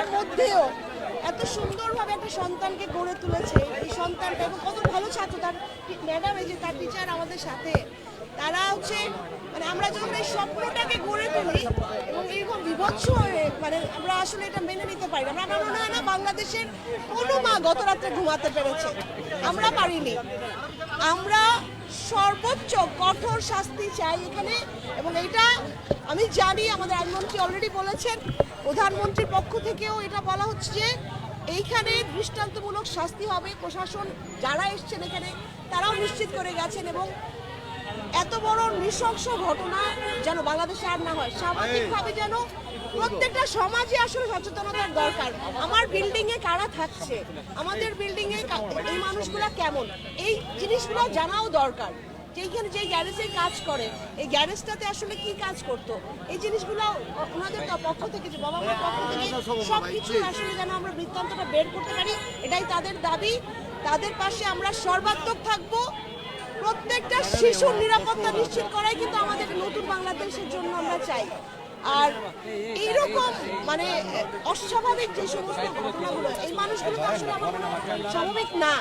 ব্যস্ততার মধ্যেও এত সুন্দরভাবে একটা সন্তানকে গড়ে তুলেছে। এই সন্তানটা এবং কত ভালো ছাত্র, তার ম্যাডাম, এই যে তার টিচার আমাদের সাথে, তারা হচ্ছে মানে আমরা যখন এই স্বপ্নটাকে গড়ে তুলি এবং এইরকম বিভৎস হয়ে মানে আমরা আসলে এটা মেনে নিতে পারি না। আমার মনে হয় না বাংলাদেশের কোনো মা গত রাত্রে ঘুমাতে পেরেছে, আমরা পারিনি। আমরা সর্বোচ্চ কঠোর শাস্তি চাই এখানে, এবং এটা আমি জানি আমাদের আইনমন্ত্রী অলরেডি বলেছেন, প্রধানমন্ত্রীর পক্ষ থেকেও এটা বলা হচ্ছে যে এইখানে দৃষ্টান্তমূলক শাস্তি হবে। প্রশাসন যারা এসছেন এখানে তারাও নিশ্চিত করে গেছেন, এবং এত বড় নৃশংস ঘটনা যেন বাংলাদেশে আর না হয়। স্বাভাবিকভাবে যেন প্রত্যেকটা সমাজে আসলে সচেতনতার দরকার। আমার বিল্ডিং এ কারা থাকছে, আমাদের বিল্ডিং এ এই মানুষগুলো কেমন, এই জিনিসগুলো জানাও দরকার। যেখানে যে গ্যারেজে কাজ করে, এই গ্যারেজটাতে আসলে কি কাজ করতো, এই জিনিসগুলো ওনাদের পক্ষ থেকে, যে বাবা মার পক্ষ থেকে সবকিছু আসলে যেন আমরা বৃত্তান্তটা বের করতে পারি, এটাই তাদের দাবি। তাদের পাশে আমরা সর্বাত্মক থাকবো। প্রত্যেকটা শিশুর নিরাপত্তা নিশ্চিত করাই কিন্তু আমাদের নতুন বাংলাদেশের জন্য আমরা চাই। আর এইরকম মানে অস্বাভাবিক যে সমস্ত ঘটনাগুলো, এই মানুষগুলো আসলে আমার মনে হয় স্বাভাবিক না।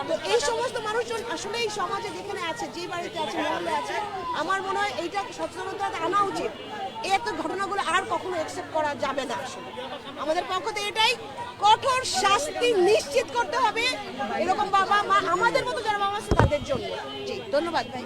তো এই সমস্ত মানুষজন আসলে এই সমাজে যেখানে আছে, যে বাড়িতে আছে, মহল্লে আছে, আমার মনে হয় এইটা সচেতনতা আনা উচিত। এই একটা ঘটনাগুলো আর কখনো অ্যাকসেপ্ট করা যাবে না। আসলে আমাদের পক্ষ থেকে এটাই, কঠোর শাস্তি নিশ্চিত করতে হবে এরকম বাবা মা, আমাদের মতো যারা বাবা আছে তাদের জন্য। জি, ধন্যবাদ ভাই।